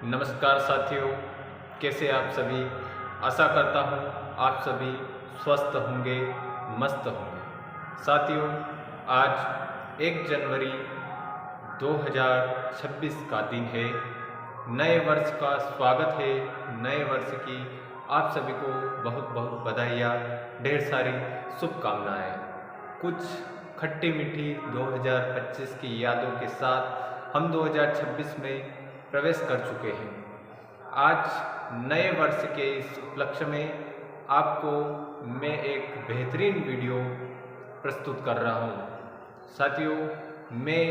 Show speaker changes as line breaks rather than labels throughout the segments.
नमस्कार साथियों, कैसे आप सभी। आशा करता हूँ आप सभी स्वस्थ होंगे, मस्त होंगे। साथियों, आज 1 जनवरी 2026 का दिन है। नए वर्ष का स्वागत है। नए वर्ष की आप सभी को बहुत बहुत बधाइयाँ, ढेर सारी शुभकामनाएँ। कुछ खट्टी मीठी 2025 की यादों के साथ हम 2026 में प्रवेश कर चुके हैं। आज नए वर्ष के इस उपलक्ष्य में आपको मैं एक बेहतरीन वीडियो प्रस्तुत कर रहा हूँ। साथियों, मैं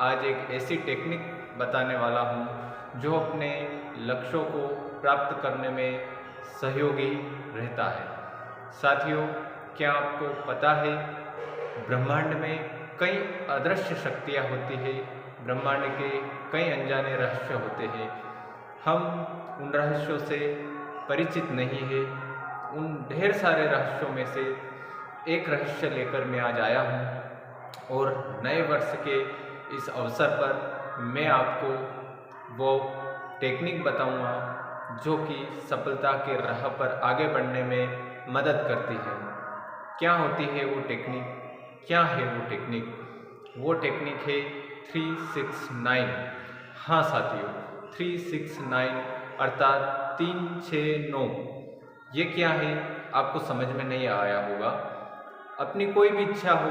आज एक ऐसी टेक्निक बताने वाला हूँ जो अपने लक्ष्यों को प्राप्त करने में सहयोगी रहता है। साथियों, क्या आपको पता है ब्रह्मांड में कई अदृश्य शक्तियाँ होती है। ब्रह्मांड के कई अनजाने रहस्य होते हैं। हम उन रहस्यों से परिचित नहीं है। उन ढेर सारे रहस्यों में से एक रहस्य लेकर मैं आज आया हूँ और नए वर्ष के इस अवसर पर मैं आपको वो टेक्निक बताऊँगा जो कि सफलता के राह पर आगे बढ़ने में मदद करती है। क्या होती है वो टेक्निक? क्या है वो टेक्निक? वो टेक्निक है 369। हाँ साथियों, 369 अर्थात 369। ये क्या है आपको समझ में नहीं आया होगा। अपनी कोई भी इच्छा हो,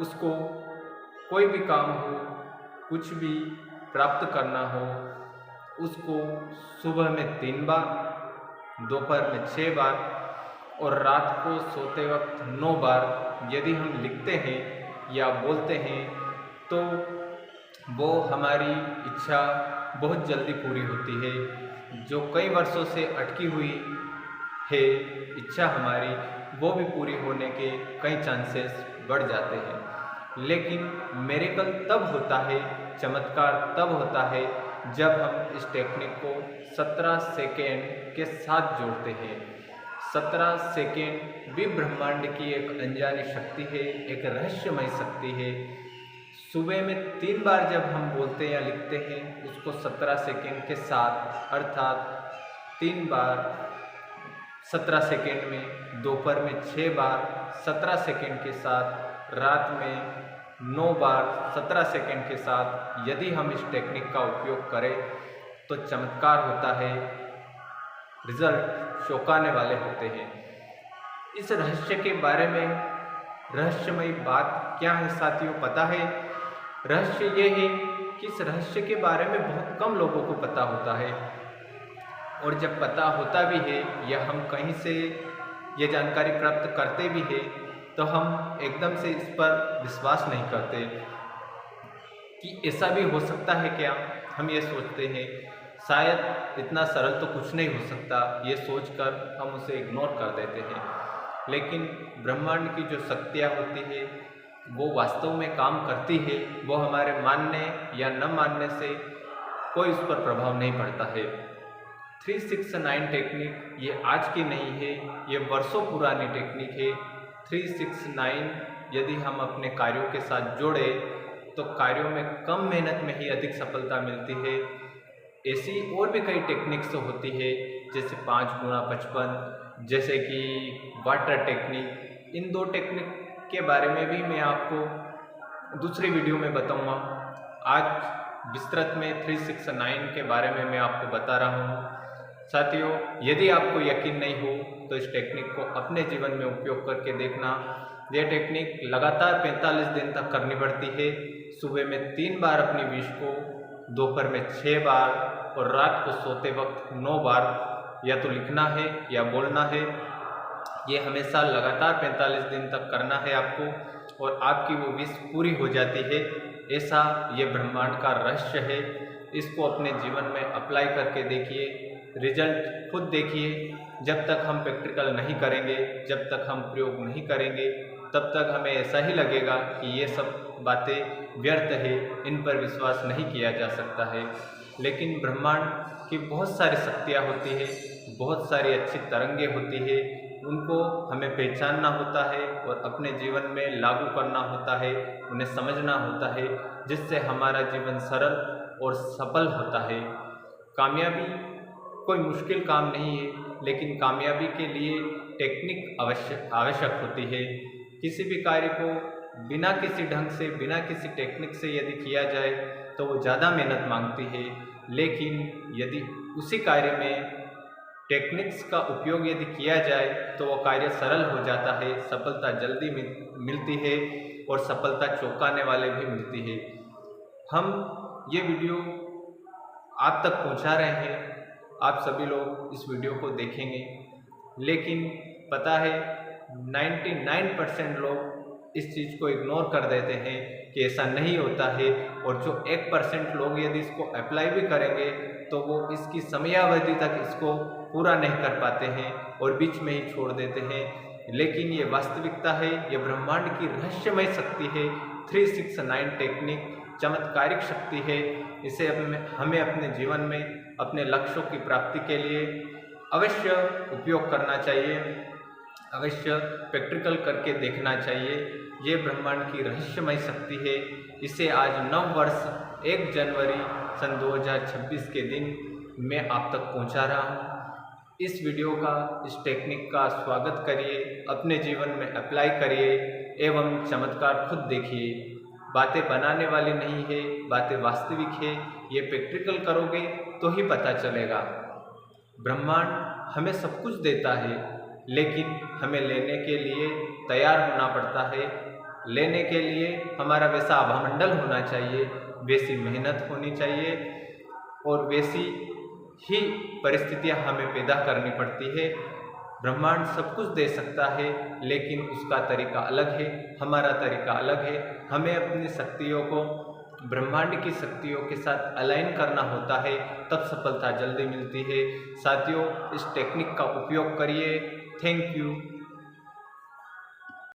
उसको कोई भी काम हो, कुछ भी प्राप्त करना हो, उसको सुबह में 3 बार, दोपहर में 6 बार और रात को सोते वक्त 9 बार यदि हम लिखते हैं या बोलते हैं तो वो हमारी इच्छा बहुत जल्दी पूरी होती है। जो कई वर्षों से अटकी हुई है इच्छा हमारी, वो भी पूरी होने के कई चांसेस बढ़ जाते हैं। लेकिन मिरेकल तब होता है, चमत्कार तब होता है जब हम इस टेक्निक को 17 सेकेंड के साथ जोड़ते हैं। 17 सेकेंड भी ब्रह्मांड की एक अनजानी शक्ति है, एक रहस्यमय शक्ति है। सुबह में 3 बार जब हम बोलते या लिखते हैं उसको 17 सेकेंड के साथ, अर्थात 3 बार 17 सेकेंड में, दोपहर में 6 बार 17 सेकेंड के साथ, रात में 9 बार 17 सेकेंड के साथ यदि हम इस टेक्निक का उपयोग करें तो चमत्कार होता है। रिजल्ट चौंकाने वाले होते हैं। इस रहस्य के बारे में रहस्यमयी बात क्या है साथियों, पता है? रहस्य ये है कि इस रहस्य के बारे में बहुत कम लोगों को पता होता है और जब पता होता भी है या हम कहीं से ये जानकारी प्राप्त करते भी है तो हम एकदम से इस पर विश्वास नहीं करते कि ऐसा भी हो सकता है क्या। हम ये सोचते हैं शायद इतना सरल तो कुछ नहीं हो सकता, ये सोचकर हम उसे इग्नोर कर देते हैं। लेकिन ब्रह्मांड की जो शक्तियाँ होती है वो वास्तव में काम करती है। वो हमारे मानने या न मानने से कोई उस पर प्रभाव नहीं पड़ता है। 369 टेक्निक ये आज की नहीं है, ये वर्षों पुरानी टेक्निक है। 369 यदि हम अपने कार्यों के साथ जोड़े तो कार्यों में कम मेहनत में ही अधिक सफलता मिलती है। ऐसी और भी कई टेक्निक्स होती है जैसे 5 गुणा 55, जैसे कि वाटर टेक्निक। इन 2 टेक्निक के बारे में भी मैं आपको दूसरी वीडियो में बताऊंगा। आज विस्तृत में 369 के बारे में मैं आपको बता रहा हूँ। साथियों, यदि आपको यकीन नहीं हो तो इस टेक्निक को अपने जीवन में उपयोग करके देखना। यह टेक्निक लगातार 45 दिन तक करनी पड़ती है। सुबह में 3 बार अपनी विश को, दोपहर में 6 बार और रात को सोते वक्त 9 बार या तो लिखना है या बोलना है। ये हमेशा लगातार 45 दिन तक करना है आपको और आपकी वो विश पूरी हो जाती है। ऐसा ये ब्रह्मांड का रहस्य है। इसको अपने जीवन में अप्लाई करके देखिए, रिजल्ट खुद देखिए। जब तक हम प्रैक्टिकल नहीं करेंगे, जब तक हम प्रयोग नहीं करेंगे, तब तक हमें ऐसा ही लगेगा कि ये सब बातें व्यर्थ है, इन पर विश्वास नहीं किया जा सकता है। लेकिन ब्रह्मांड की बहुत सारी शक्तियाँ होती है, बहुत सारी अच्छी तरंगे होती है, उनको हमें पहचानना होता है और अपने जीवन में लागू करना होता है, उन्हें समझना होता है, जिससे हमारा जीवन सरल और सफल होता है। कामयाबी कोई मुश्किल काम नहीं है, लेकिन कामयाबी के लिए टेक्निक आवश्यक होती है। किसी भी कार्य को बिना किसी ढंग से, बिना किसी टेक्निक से यदि किया जाए तो वो ज़्यादा मेहनत मांगती है, लेकिन यदि उसी कार्य में टेक्निक्स का उपयोग यदि किया जाए तो वो कार्य सरल हो जाता है, सफलता जल्दी मिलती है और सफलता चौंकाने वाले भी मिलती है। हम ये वीडियो आप तक पहुंचा रहे हैं, आप सभी लोग इस वीडियो को देखेंगे, लेकिन पता है 99% लोग इस चीज़ को इग्नोर कर देते हैं कि ऐसा नहीं होता है, और जो 1% लोग यदि इसको अप्लाई भी करेंगे तो वो इसकी समयावधि तक इसको पूरा नहीं कर पाते हैं और बीच में ही छोड़ देते हैं। लेकिन ये वास्तविकता है, ये ब्रह्मांड की रहस्यमय शक्ति है। 369 टेक्निक चमत्कारिक शक्ति है। इसे हमें अपने जीवन में अपने लक्ष्यों की प्राप्ति के लिए अवश्य उपयोग करना चाहिए, अवश्य प्रैक्टिकल करके देखना चाहिए। ये ब्रह्मांड की रहस्यमय शक्ति है। इसे आज नव वर्ष 1 जनवरी सन 2026 के दिन मैं आप तक पहुंचा रहा हूं। इस वीडियो का, इस टेक्निक का स्वागत करिए, अपने जीवन में अप्लाई करिए एवं चमत्कार खुद देखिए। बातें बनाने वाली नहीं है, बातें वास्तविक है। ये प्रैक्टिकल करोगे तो ही पता चलेगा। ब्रह्मांड हमें सब कुछ देता है, लेकिन हमें लेने के लिए तैयार होना पड़ता है। लेने के लिए हमारा वैसा आभामंडल होना चाहिए, वैसी मेहनत होनी चाहिए और वैसी ही परिस्थितियां हमें पैदा करनी पड़ती है। ब्रह्मांड सब कुछ दे सकता है, लेकिन उसका तरीका अलग है, हमारा तरीका अलग है। हमें अपनी शक्तियों को ब्रह्मांड की शक्तियों के साथ अलाइन करना होता है, तब सफलता जल्दी मिलती है। साथियों, इस टेक्निक का उपयोग करिए। Thank you.